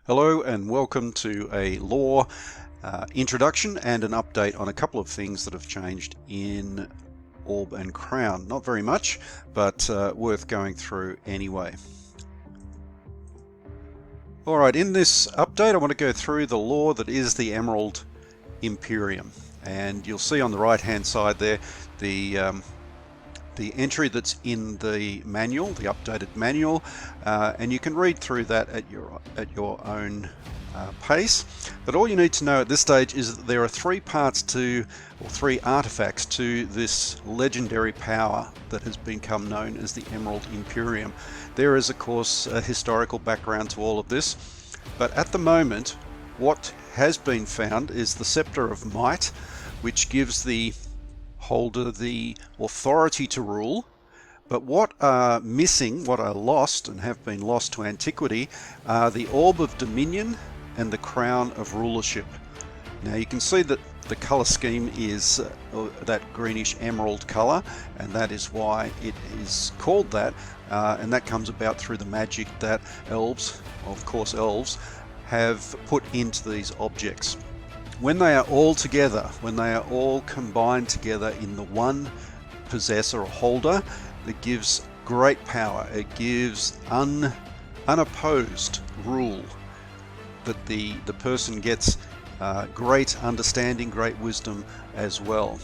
Hello and welcome to a lore introduction and an update on a couple of things that have changed in Orb and Crown. Not very much, but worth going through anyway. Alright, in this update I want to go through the lore that is the Emerald Imperium. And you'll see on the right hand side there the entry that's in the manual, the updated manual, and you can read through that at your own pace. But all you need to know at this stage is that there are three artifacts to this legendary power that has become known as the Emerald Imperium. There is of course a historical background to all of this, but at the moment what has been found is the Scepter of Might, which gives the holder the authority to rule. But what are missing, what are lost and have been lost to antiquity, are the Orb of Dominion and the Crown of Rulership. Now you can see that the color scheme is that greenish emerald color, and that is why it is called that, and that comes about through the magic that elves, of course elves, have put into these objects. When they are all together, when they are all combined together in the one possessor or holder, it gives great power. It gives unopposed rule, that the person gets great understanding, great wisdom as well.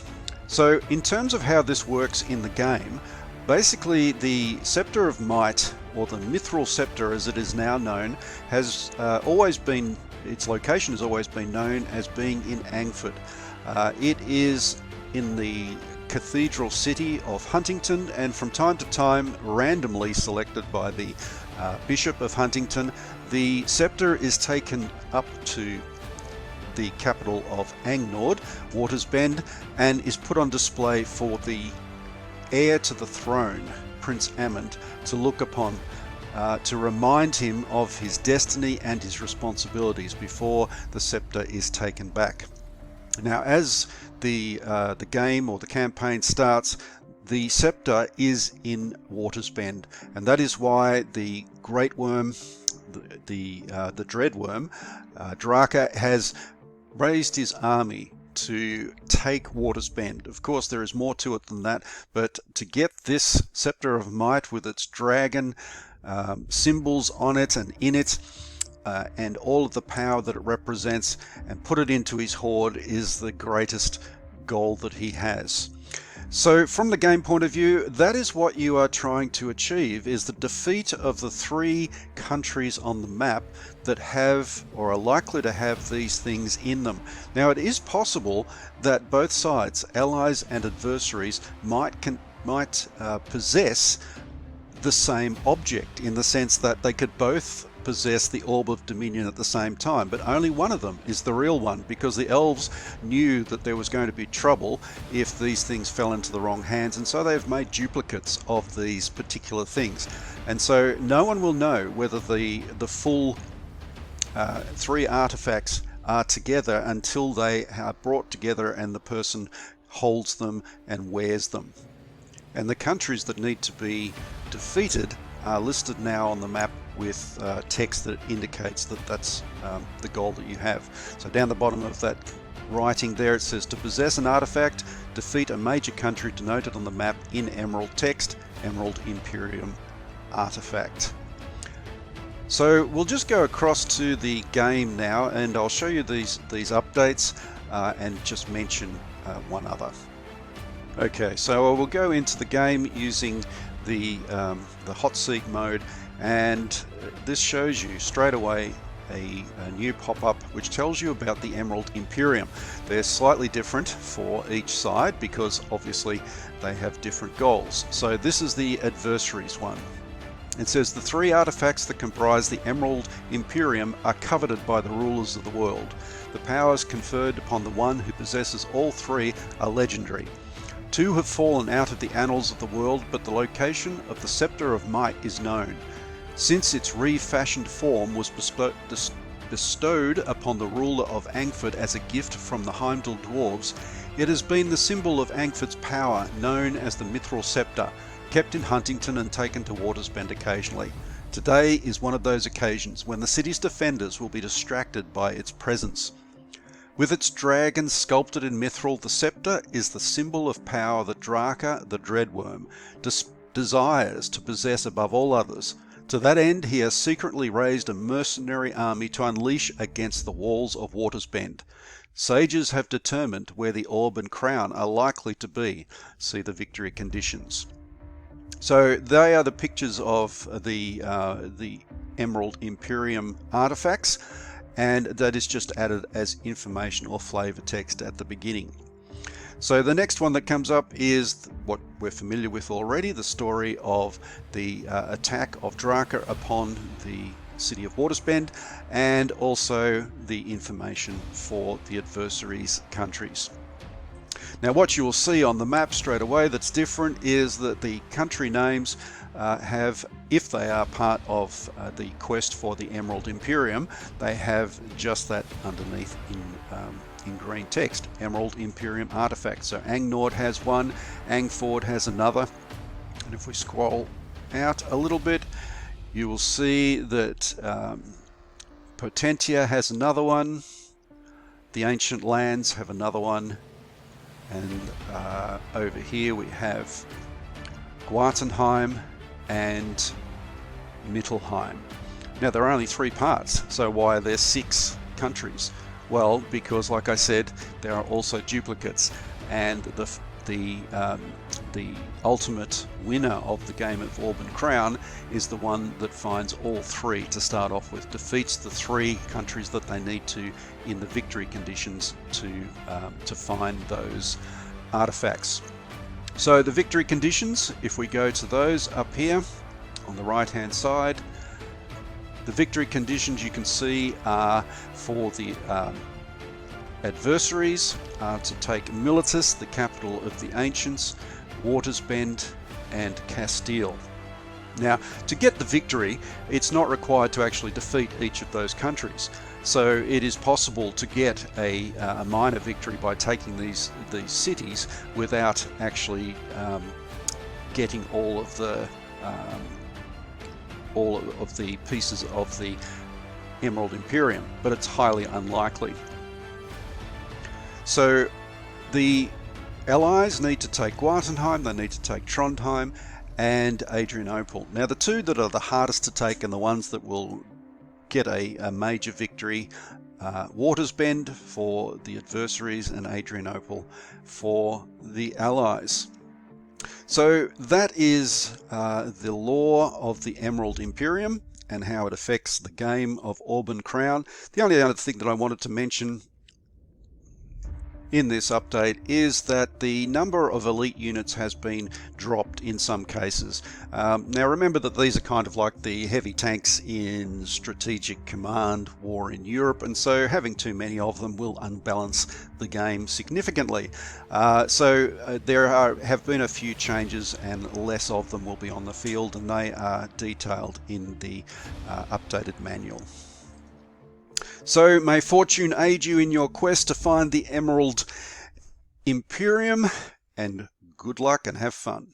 So in terms of how this works in the game, basically the Scepter of Might, or the Mithril Scepter as it is now known, has always been, its location has always been known as being in Angford. It is in the cathedral city of Huntington, and from time to time randomly selected by the Bishop of Huntington, the scepter is taken up to the capital of Angnord, Watersbend, and is put on display for the heir to the throne, Prince Amund, to look upon, to remind him of his destiny and his responsibilities before the scepter is taken back. Now as the game or the campaign starts, the scepter is in Watersbend, and that is why the Great Worm, the Dread Worm, Draka, has raised his army to take Watersbend. Of course there is more to it than that, but to get this Scepter of Might with its dragon symbols on it and in it, and all of the power that it represents, and put it into his hoard, is the greatest goal that he has. So from the game point of view, that is what you are trying to achieve, is the defeat of the three countries on the map that have, or are likely to have, these things in them. Now it is possible that both sides, allies and adversaries, might possess the same object, in the sense that they could both possess the Orb of Dominion at the same time, but only one of them is the real one, because the elves knew that there was going to be trouble if these things fell into the wrong hands, and so they've made duplicates of these particular things. And so no one will know whether the full three artifacts are together until they are brought together and the person holds them and wears them. And the countries that need to be defeated are listed now on the map with text that indicates that that's the goal that you have. So down the bottom of that writing there, it says, to possess an artifact, defeat a major country denoted on the map in emerald text, Emerald Imperium artifact. So we'll just go across to the game now, and I'll show you these updates and just mention one other. Okay, so I will go into the game using the hot seat mode, and this shows you straight away a new pop-up which tells you about the Emerald Imperium. They're slightly different for each side because obviously they have different goals. So this is the adversaries one. It says the three artifacts that comprise the Emerald Imperium are coveted by the rulers of the world. The powers conferred upon the one who possesses all three are legendary. Two have fallen out of the annals of the world, but the location of the Scepter of Might is known. Since its refashioned form was bestowed upon the ruler of Angford as a gift from the Heimdall dwarves, it has been the symbol of Angford's power, known as the Mithril Scepter, kept in Huntington and taken to Watersbend occasionally. Today is one of those occasions when the city's defenders will be distracted by its presence. With its dragon sculpted in mithril, the scepter is the symbol of power that Draka, the Dreadworm, desires to possess above all others. To that end, he has secretly raised a mercenary army to unleash against the walls of Water's Bend. Sages have determined where the Orb and Crown are likely to be. See the victory conditions. So they are the pictures of the Emerald Imperium artifacts, and that is just added as information or flavor text at the beginning. So the next one that comes up is what we're familiar with already, the story of the attack of Draka upon the city of Water's Bend, and also the information for the adversaries' countries. Now what you will see on the map straight away that's different is that the country names have, if they are part of the quest for the Emerald Imperium, they have just that underneath in green text, Emerald Imperium artifacts. So Angnord has one, Angford has another, and if we scroll out a little bit, you will see that Potentia has another one, the Ancient Lands have another one, and over here we have Guartenheim and Mittelheim. Now there are only 3 parts, so why are there 6 countries? Well, because like I said, there are also duplicates, and the ultimate winner of the game of Orb and Crown is the one that finds all 3 to start off with, defeats the 3 countries that they need to in the victory conditions to find those artifacts. So the victory conditions, if we go to those up here on the right hand side, the victory conditions you can see are for the adversaries to take Militus, the capital of the Ancients, Water's Bend and Castile. Now to get the victory, it's not required to actually defeat each of those countries. So it is possible to get a minor victory by taking these cities without actually getting all of the pieces of the Emerald Imperium, but it's highly unlikely. So the allies need to take Guartenheim, they need to take Trondheim and Adrianople. Now the 2 that are the hardest to take and the ones that will get a major victory, Water's Bend for the adversaries and Adrianople for the allies. So that is the lore of the Emerald Imperium and how it affects the game of Orb and Crown. The only other thing that I wanted to mention in this update is that the number of elite units has been dropped in some cases. Now remember that these are kind of like the heavy tanks in Strategic Command War in Europe, and so having too many of them will unbalance the game significantly. There have been a few changes and less of them will be on the field, and they are detailed in the updated manual. So may fortune aid you in your quest to find the Emerald Imperium, and good luck and have fun.